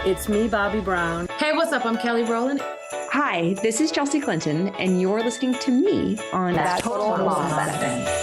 It's me, Bobby Brown. Hey, what's up? I'm Kelly Rowland. Hi, this is Chelsea Clinton, and you're listening to me on That Total Mom Medicine.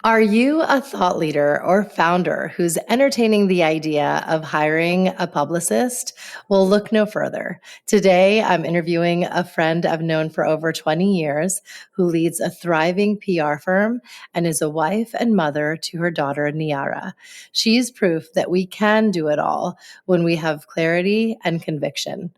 Are you a thought leader or founder who's entertaining the idea of hiring a publicist? Well, look no further. Today, I'm interviewing a friend I've known for over 20 years who leads a thriving PR firm and is a wife and mother to her daughter, Niara. She's proof that we can do it all when we have clarity and conviction.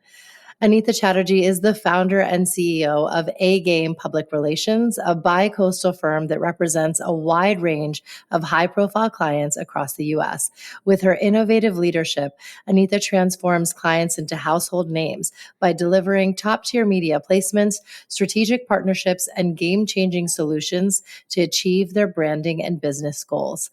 Anita Chatterjee is the founder and CEO of A-Game Public Relations, a bi-coastal firm that represents a wide range of high-profile clients across the U.S. With her innovative leadership, Anita transforms clients into household names by delivering top-tier media placements, strategic partnerships, and game-changing solutions to achieve their branding and business goals.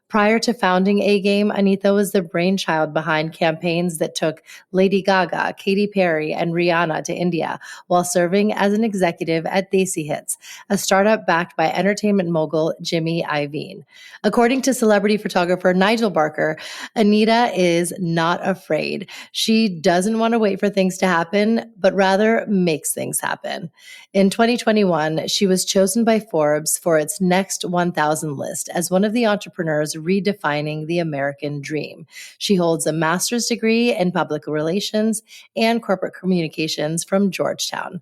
Prior to founding A-Game, Anita was the brainchild behind campaigns that took Lady Gaga, Katy Perry, and Rihanna to India, while serving as an executive at Desi Hits, a startup backed by entertainment mogul Jimmy Iovine. According to celebrity photographer Nigel Barker, Anita is not afraid. She doesn't want to wait for things to happen, but rather makes things happen. In 2021, she was chosen by Forbes for its Next 1000 list as one of the entrepreneurs redefining the American dream. She holds a master's degree in public relations and corporate communications from Georgetown.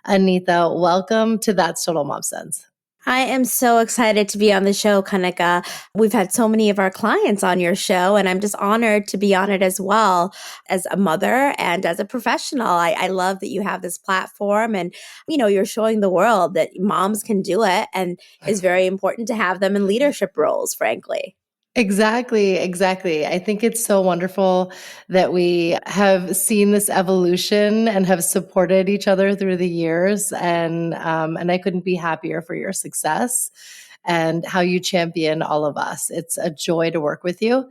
Anita, welcome to That's Total Mom Sense. I am so excited to be on the show, Kanika. We've had so many of our clients on your show, and I'm just honored to be on it as well as a mother and as a professional. I love that you have this platform and, you're showing the world that moms can do it, and it's very important to have them in leadership roles, frankly. Exactly. I think it's so wonderful that we have seen this evolution and have supported each other through the years. And I couldn't be happier for your success and how you champion all of us. It's a joy to work with you.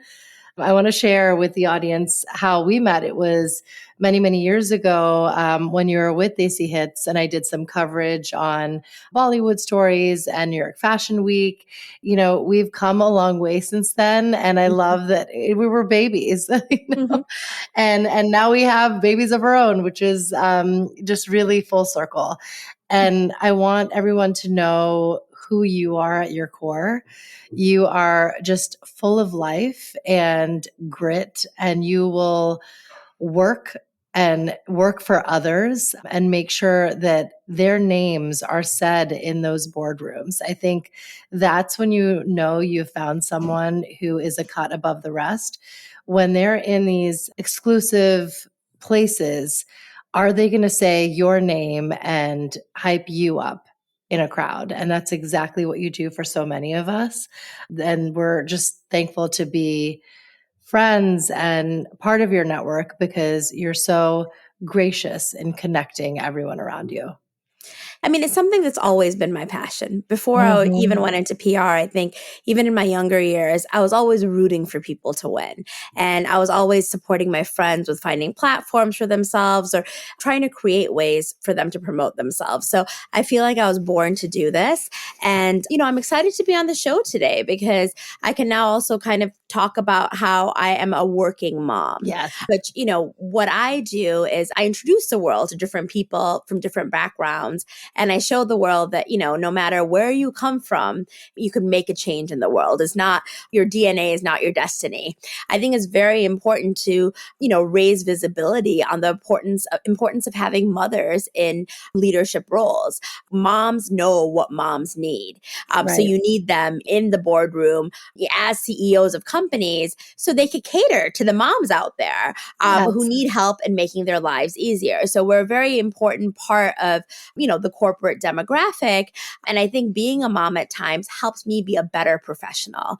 I want to share with the audience how we met. It was many, many years ago when you were with Desi Hits, and I did some coverage on Bollywood stories and New York Fashion Week. We've come a long way since then, and I love that we were babies, Mm-hmm. and now we have babies of our own, which is just really full circle. And I want everyone to know who you are at your core. You are just full of life and grit, and you will work for others and make sure that their names are said in those boardrooms. I think that's when you know you've found someone who is a cut above the rest. When they're in these exclusive places, are they going to say your name and hype you up in a crowd? And that's exactly what you do for so many of us. And we're just thankful to be friends and part of your network because you're so gracious in connecting everyone around you. I mean, it's something that's always been my passion. Before I even Mm-hmm. went into PR, I think even in my younger years, I was always rooting for people to win. And I was always supporting my friends with finding platforms for themselves or trying to create ways for them to promote themselves. So I feel like I was born to do this. And, I'm excited to be on the show today because I can now also kind of talk about how I am a working mom. Yes. But, what I do is I introduce the world to different people from different backgrounds. And I show the world that, no matter where you come from, you can make a change in the world. It's not your DNA is not your destiny. I think it's very important to, raise visibility on the importance of having mothers in leadership roles. Moms know what moms need. Right. So you need them in the boardroom as CEOs of companies so they could cater to the moms out there who need help in making their lives easier. So we're a very important part of, the corporate demographic. And I think being a mom at times helps me be a better professional.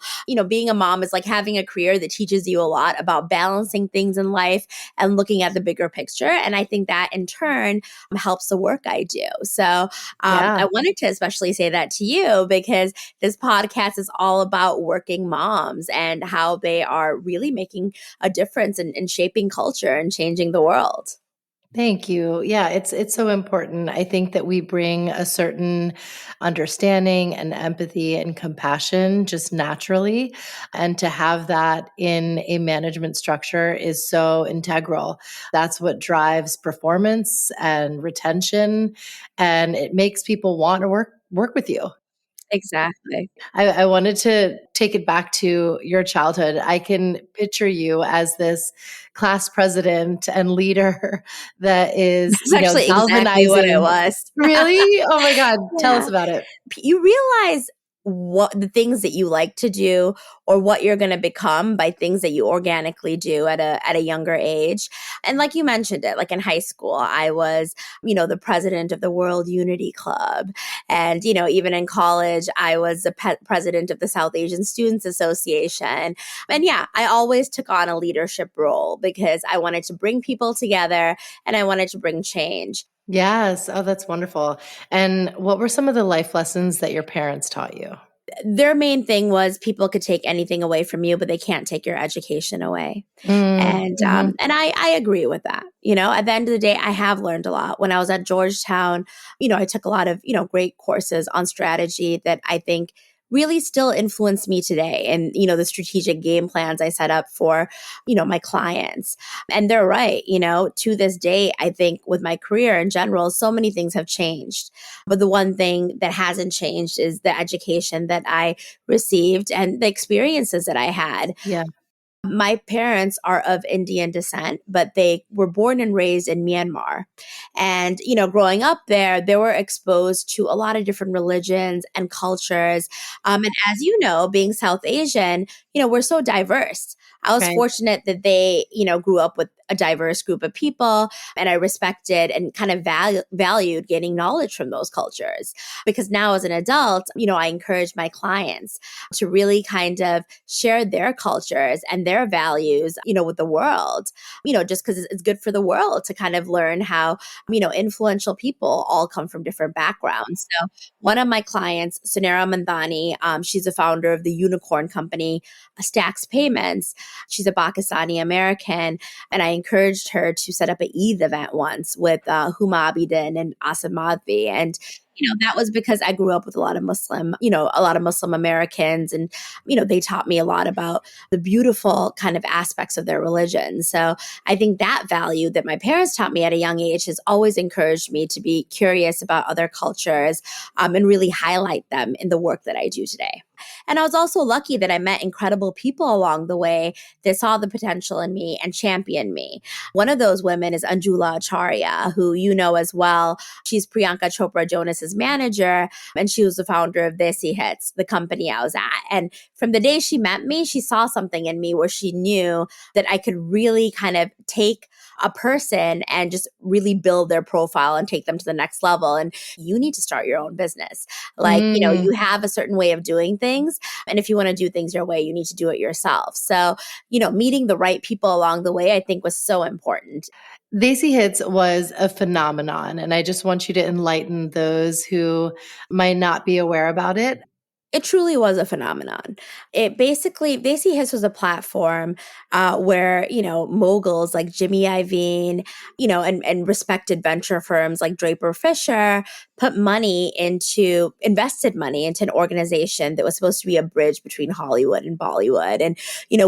Being a mom is like having a career that teaches you a lot about balancing things in life and looking at the bigger picture. And I think that in turn helps the work I do. So I wanted to especially say that to you because this podcast is all about working moms and how they are really making a difference in shaping culture and changing the world. Thank you. Yeah, it's so important. I think that we bring a certain understanding and empathy and compassion just naturally. And to have that in a management structure is so integral. That's what drives performance and retention, and it makes people want to work with you. Exactly. I wanted to take it back to your childhood. I can picture you as this class president and leader that is, That's actually exactly what it galvanizing. was. Really? Oh my God. Tell us Yeah. about it. You realize what the things that you like to do or what you're going to become by things that you organically do at a younger age. And like you mentioned it, like in high school I was, the president of the World Unity Club, and even in college I was the president of the South Asian Students Association. And yeah, I always took on a leadership role because I wanted to bring people together and I wanted to bring change. Yes. Oh, that's wonderful. And what were some of the life lessons that your parents taught you? Their main thing was people could take anything away from you, but they can't take your education away. And Mm-hmm. and I agree with that. At the end of the day, I have learned a lot. When I was at Georgetown, I took a lot of great courses on strategy that I think really still influence me today, and the strategic game plans I set up for my clients. And they're right. To this day, I think with my career in general, so many things have changed, but the one thing that hasn't changed is the education that I received and the experiences that I had. Yeah. My parents are of Indian descent, but they were born and raised in Myanmar. And, growing up there, they were exposed to a lot of different religions and cultures. And as you know, being South Asian, we're so diverse. I was Right. fortunate that they, grew up with a diverse group of people, and I respected and kind of valued gaining knowledge from those cultures. Because now as an adult, I encourage my clients to really kind of share their cultures and their values, with the world, just because it's good for the world to kind of learn how, influential people all come from different backgrounds. So one of my clients, Sunera Mandani, she's a founder of the unicorn company, Stacks Payments. She's a Pakistani American, and I encouraged her to set up an Eid event once with Huma Abedin and Asim Madvi. And that was because I grew up with a lot of Muslim Americans, and they taught me a lot about the beautiful kind of aspects of their religion. So I think that value that my parents taught me at a young age has always encouraged me to be curious about other cultures, and really highlight them in the work that I do today. And I was also lucky that I met incredible people along the way that saw the potential in me and championed me. One of those women is Anjula Acharya, who you know as well. She's Priyanka Chopra Jonas's manager, and she was the founder of Desi Hits, the company I was at. And from the day she met me, she saw something in me where she knew that I could really kind of take a person and just really build their profile and take them to the next level. And you need to start your own business. Like, you have a certain way of doing things. And if you want to do things your way, you need to do it yourself. So, meeting the right people along the way, I think was so important. Desi Hits was a phenomenon, and I just want you to enlighten those who might not be aware about it. It truly was a phenomenon. It basically, Desi Hits was a platform where, moguls like Jimmy Iovine, and respected venture firms like Draper Fisher invested money into an organization that was supposed to be a bridge between Hollywood and Bollywood. And,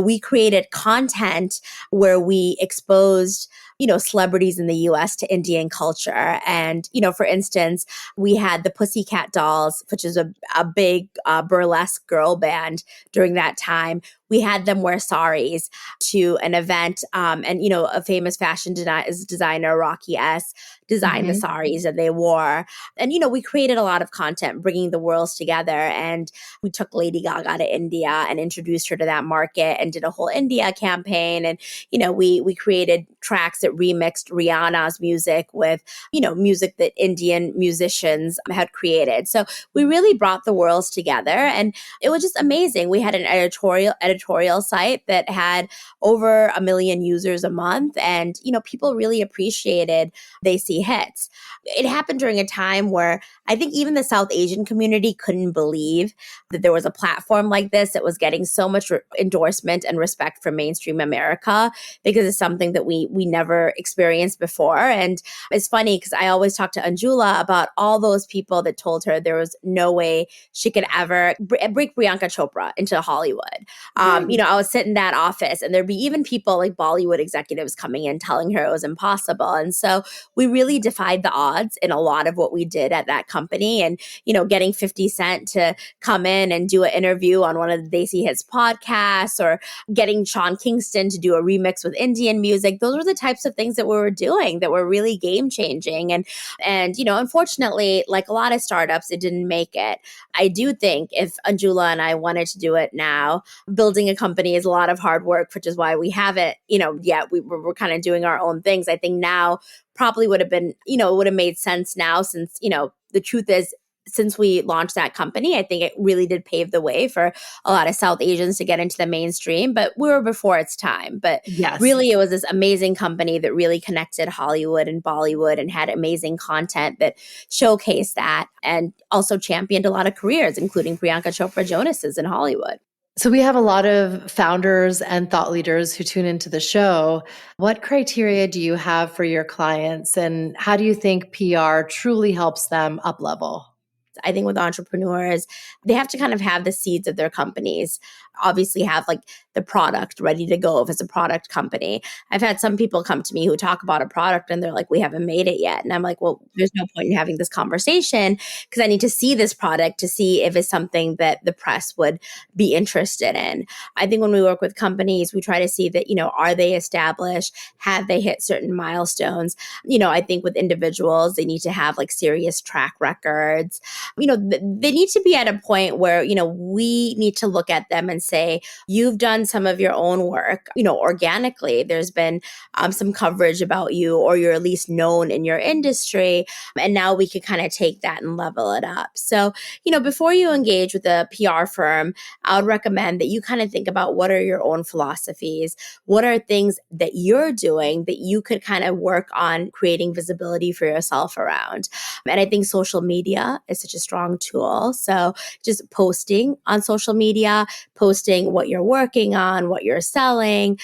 we created content where we exposed celebrities in the US to Indian culture. And, for instance, we had the Pussycat Dolls, which is a big burlesque girl band during that time. We had them wear saris to an event. And, a famous fashion designer, Rocky S., designed the saris that they wore. And, we created a lot of content, bringing the worlds together. And we took Lady Gaga to India and introduced her to that market and did a whole India campaign. And, we created tracks that remixed Rihanna's music with, music that Indian musicians had created. So we really brought the worlds together, and it was just amazing. We had an editorial editorial site that had over 1 million users a month. And, people really appreciated They See Hits. It happened during a time where I think even the South Asian community couldn't believe that there was a platform like this that was getting so much endorsement and respect from mainstream America, because it's something that we never experienced before. And it's funny because I always talk to Anjula about all those people that told her there was no way she could ever bring Priyanka Chopra into Hollywood. I would sit in that office and there'd be even people like Bollywood executives coming in telling her it was impossible. And so we really defied the odds in a lot of what we did at that company. And, getting 50 Cent to come in and do an interview on one of the They See Hits podcasts, or getting Sean Kingston to do a remix with Indian music. Those were the types of things that we were doing that were really game changing. And unfortunately, like a lot of startups, it didn't make it. I do think if Anjula and I wanted to do it now, building a company is a lot of hard work, which is why we haven't, yet. We're kind of doing our own things. I think now probably would have been, it would have made sense now, since, the truth is, since we launched that company, I think it really did pave the way for a lot of South Asians to get into the mainstream, but we were before its time. But yes, really, it was this amazing company that really connected Hollywood and Bollywood and had amazing content that showcased that, and also championed a lot of careers, including Priyanka Chopra Jonas's in Hollywood. So we have a lot of founders and thought leaders who tune into the show. What criteria do you have for your clients, and how do you think PR truly helps them up level? I think with entrepreneurs, they have to kind of have the seeds of their companies, obviously have like the product ready to go if it's a product company. I've had some people come to me who talk about a product and they're like, we haven't made it yet. And I'm like, well, there's no point in having this conversation, because I need to see this product to see if it's something that the press would be interested in. I think when we work with companies, we try to see that, are they established? Have they hit certain milestones? I think with individuals, they need to have like serious track records. They need to be at a point where, we need to look at them and say, you've done some of your own work, organically. There's been some coverage about you, or you're at least known in your industry. And now we could kind of take that and level it up. So, before you engage with a PR firm, I would recommend that you kind of think about what are your own philosophies? What are things that you're doing that you could kind of work on creating visibility for yourself around? And I think social media is such a strong tool. So just posting on social media, posting what you're working on, what you're selling,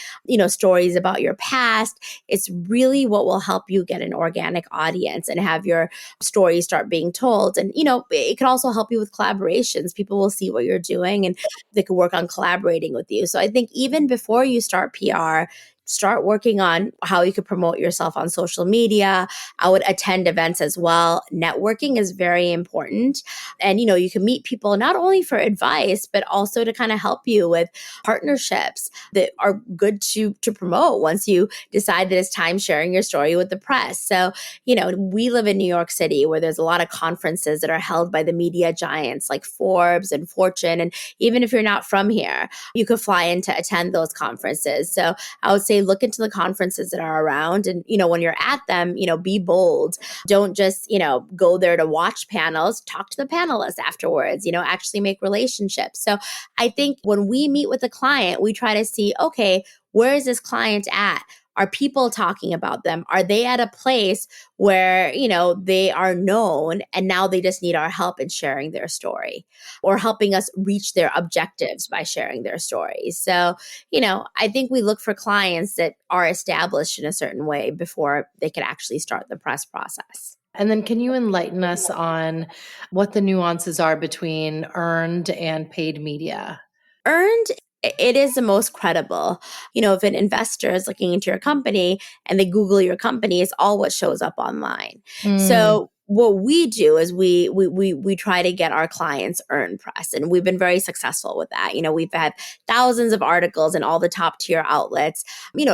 stories about your past. It's really what will help you get an organic audience and have your stories start being told. And, it can also help you with collaborations. People will see what you're doing and they can work on collaborating with you. So I think even before you start PR, start working on how you could promote yourself on social media. I would attend events as well. Networking is very important. And, you can meet people not only for advice, but also to kind of help you with partnerships that are good to promote once you decide that it's time sharing your story with the press. So, we live in New York City, where there's a lot of conferences that are held by the media giants like Forbes and Fortune. And even if you're not from here, you could fly in to attend those conferences. So I would say look into the conferences that are around, and, when you're at them, be bold. Don't just, go there to watch panels, talk to the panelists afterwards, actually make relationships. So I think when we meet with a client, we try to see, okay, where is this client at? Are people talking about them? Are they at a place where, they are known and now they just need our help in sharing their story, or helping us reach their objectives by sharing their stories? So, I think we look for clients that are established in a certain way before they can actually start the press process. And then can you enlighten us on what the nuances are between earned and paid media? Earned, it is the most credible. If an investor is looking into your company and they Google your company, it's all what shows up online. So what we do is we try to get our clients earned press, and we've been very successful with that. We've had thousands of articles in all the top tier outlets,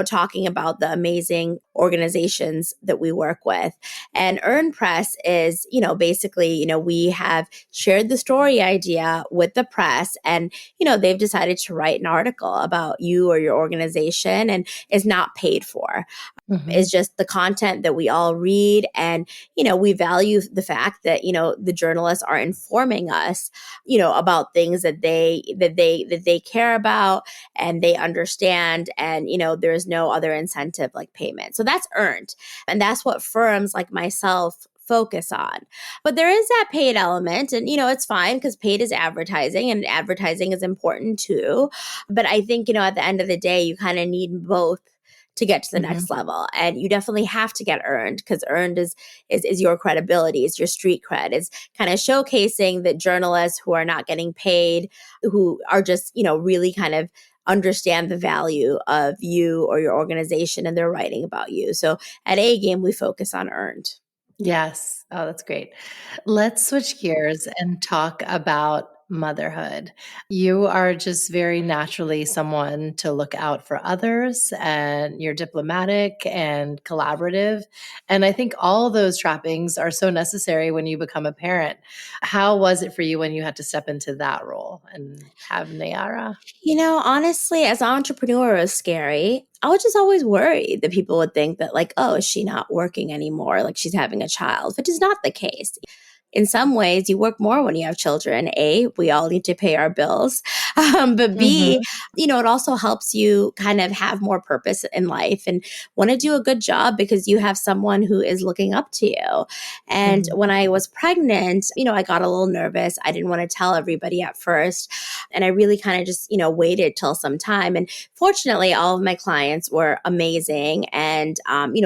talking about the amazing organizations that we work with. And earned press is, basically, we have shared the story idea with the press, and, they've decided to write an article about you or your organization, and is not paid for. It's just the content that we all read, and, we value value the fact that, the journalists are informing us, about things that they care about and they understand. And, there's no other incentive like payment. So that's earned. And that's what firms like myself focus on. But there is that paid element, and it's fine because paid is advertising and advertising is important too. But I think, at the end of the day, you kind of need both to get to the next level. And you definitely have to get earned, because earned is your credibility, is your street cred. It's kind of showcasing that journalists who are not getting paid, who are just, really kind of understand the value of you or your organization, and they're writing about you. So at A Game, we focus on earned. Yes. Oh, that's great. Let's switch gears and talk about motherhood. You are just very naturally someone to look out for others, and you're diplomatic and collaborative. And I think all those trappings are so necessary when you become a parent. How was it for you when you had to step into that role and have Nayara? Honestly, as an entrepreneur, it was scary. I was just always worried that people would think that, like, oh, is she not working anymore? Like, she's having a child, which is not the case. In some ways, you work more when you have children. A, we all need to pay our bills. But B, it also helps you kind of have more purpose in life and want to do a good job because you have someone who is looking up to you. And when I was pregnant, I got a little nervous. I didn't want to tell everybody at first. And I really kind of just, waited till some time. And fortunately, all of my clients were amazing. And,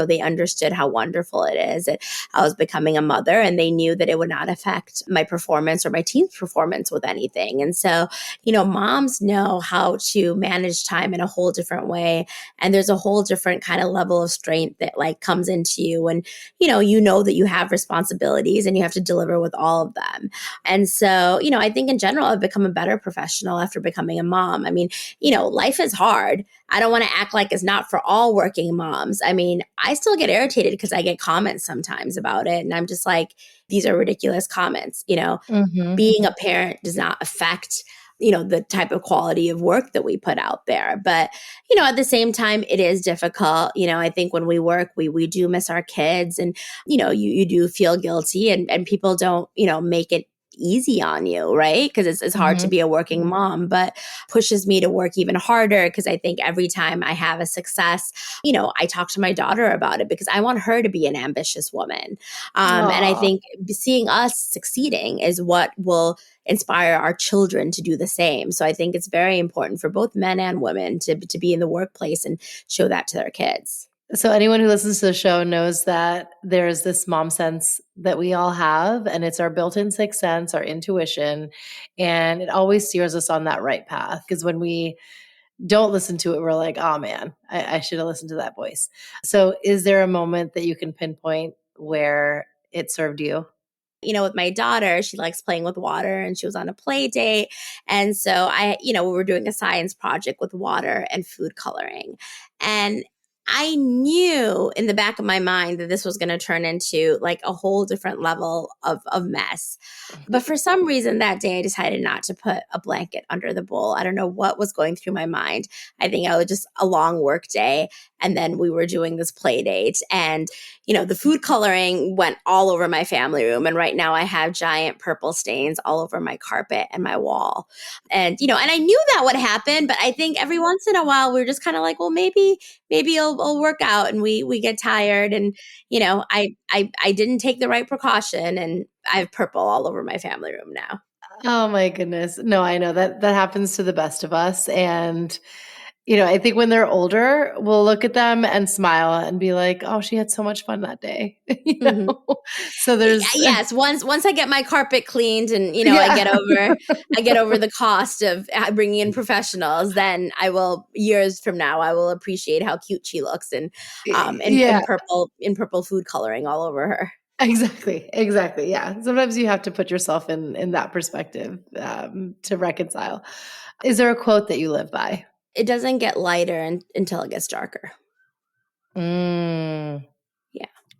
they understood how wonderful it is that I was becoming a mother, and they knew that it would not affect my performance or my team's performance with anything. And so, moms know how to manage time in a whole different way. And there's a whole different kind of level of strength that like comes into you. And, you know that you have responsibilities and you have to deliver with all of them. And so, I think in general, I've become a better professional after becoming a mom. I mean, life is hard. I don't want to act like it's not for all working moms. I mean, I still get irritated because I get comments sometimes about it. And I'm just like, these are ridiculous comments. Being a parent does not affect, the type of quality of work that we put out there. But, at the same time, it is difficult. I think when we work, we do miss our kids, and, you do feel guilty, and people don't, make it easy on you, right? Because it's hard to be a working mom, but pushes me to work even harder, because I think every time I have a success, I talk to my daughter about it because I want her to be an ambitious woman. And I think seeing us succeeding is what will inspire our children to do the same. So I think it's very important for both men and women to be in the workplace and show that to their kids. So anyone who listens to the show knows that there's this mom sense that we all have, and it's our built-in sixth sense, our intuition, and it always steers us on that right path. Because when we don't listen to it, we're like, oh man, I should have listened to that voice. So is there a moment that you can pinpoint where it served you? With my daughter, she likes playing with water, and she was on a play date. And so we were doing a science project with water and food coloring. And I knew in the back of my mind that this was going to turn into like a whole different level of mess. But for some reason that day, I decided not to put a blanket under the bowl. I don't know what was going through my mind. I think I was just a long work day. And then we were doing this play date, and, the food coloring went all over my family room. And right now I have giant purple stains all over my carpet and my wall. And, and I knew that would happen, but I think every once in a while we're just kind of like, well, maybe it'll work out, and we get tired. And, I didn't take the right precaution, and I have purple all over my family room now. Oh my goodness. No, I know that happens to the best of us. And I think when they're older, we'll look at them and smile and be like, "Oh, she had so much fun that day." So there's yes. Once I get my carpet cleaned, and I get over the cost of bringing in professionals, then I will, years from now, I will appreciate how cute she looks, and in purple food coloring all over her. Exactly. Yeah. Sometimes you have to put yourself in that perspective to reconcile. Is there a quote that you live by? It doesn't get lighter until it gets darker. Yeah.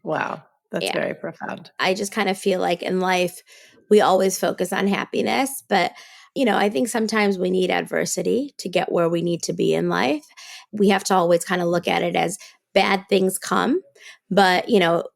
Wow. That's very profound. I just kind of feel like in life, we always focus on happiness, but I think sometimes we need adversity to get where we need to be in life. We have to always kind of look at it as bad things come, But,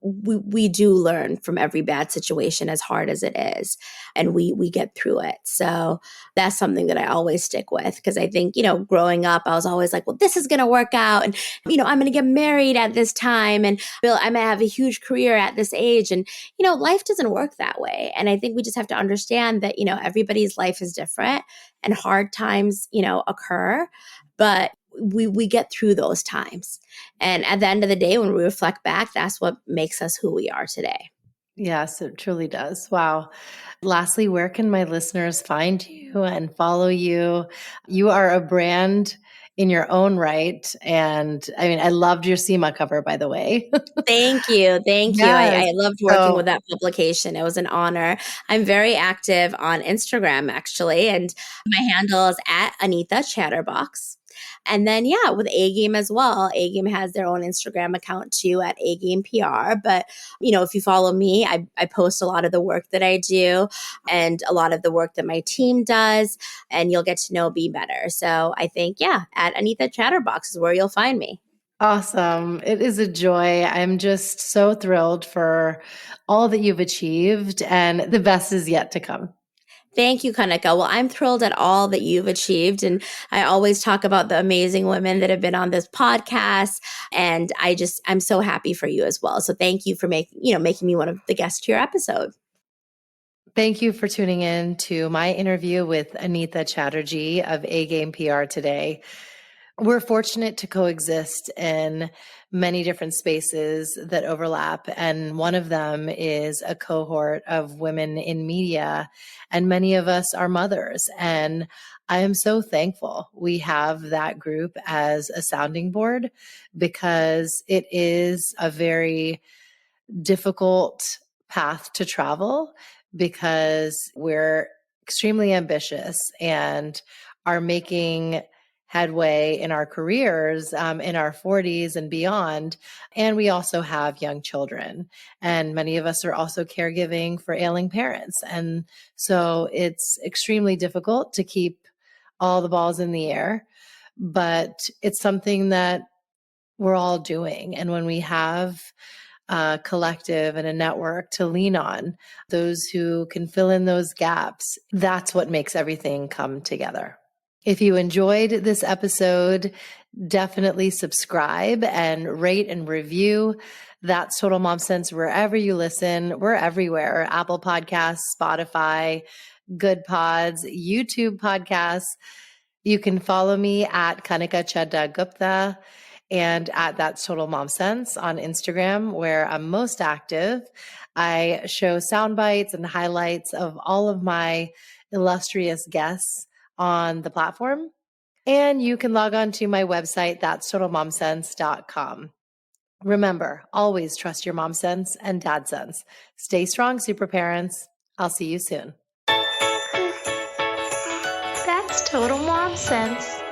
we do learn from every bad situation, as hard as it is, and we get through it. So that's something that I always stick with, because I think, growing up, I was always like, well, this is going to work out. And, I'm going to get married at this time, and I may have a huge career at this age. And, life doesn't work that way. And I think we just have to understand that, everybody's life is different, and hard times, occur. But we get through those times. And at the end of the day, when we reflect back, that's what makes us who we are today. Yes, it truly does. Wow. Lastly, where can my listeners find you and follow you? You are a brand in your own right. And I mean, I loved your SEMA cover, by the way. Thank you. Thank you. Yes. I loved working with that publication. It was an honor. I'm very active on Instagram, actually, and my handle is at Anita Chatterbox. And then, with A Game as well. A Game has their own Instagram account too, at A Game PR. But, if you follow me, I post a lot of the work that I do and a lot of the work that my team does, and you'll get to know me better. So I think, at Anita Chatterbox is where you'll find me. Awesome. It is a joy. I'm just so thrilled for all that you've achieved, and the best is yet to come. Thank you, Kanika. Well, I'm thrilled at all that you've achieved. And I always talk about the amazing women that have been on this podcast. And I'm so happy for you as well. So thank you for making me one of the guests to your episode. Thank you for tuning in to my interview with Anita Chatterjee of A Game PR today. We're fortunate to coexist in many different spaces that overlap, and one of them is a cohort of women in media, and many of us are mothers. And I am so thankful we have that group as a sounding board, because it is a very difficult path to travel, because we're extremely ambitious and are making headway in our careers, in our 40s and beyond. And we also have young children. And many of us are also caregiving for ailing parents. And so it's extremely difficult to keep all the balls in the air. But it's something that we're all doing. And when we have a collective and a network to lean on, those who can fill in those gaps, that's what makes everything come together. If you enjoyed this episode, definitely subscribe and rate and review That's Total Mom Sense wherever you listen. We're everywhere. Apple Podcasts, Spotify, Good Pods, YouTube podcasts. You can follow me at Kanika Chadda Gupta and at That's Total Mom Sense on Instagram, where I'm most active. I show sound bites and highlights of all of my illustrious guests on the platform. And you can log on to my website, that'stotalmomsense.com. Remember, always trust your mom sense and dad sense. Stay strong, super parents. I'll see you soon. That's Total Mom Sense.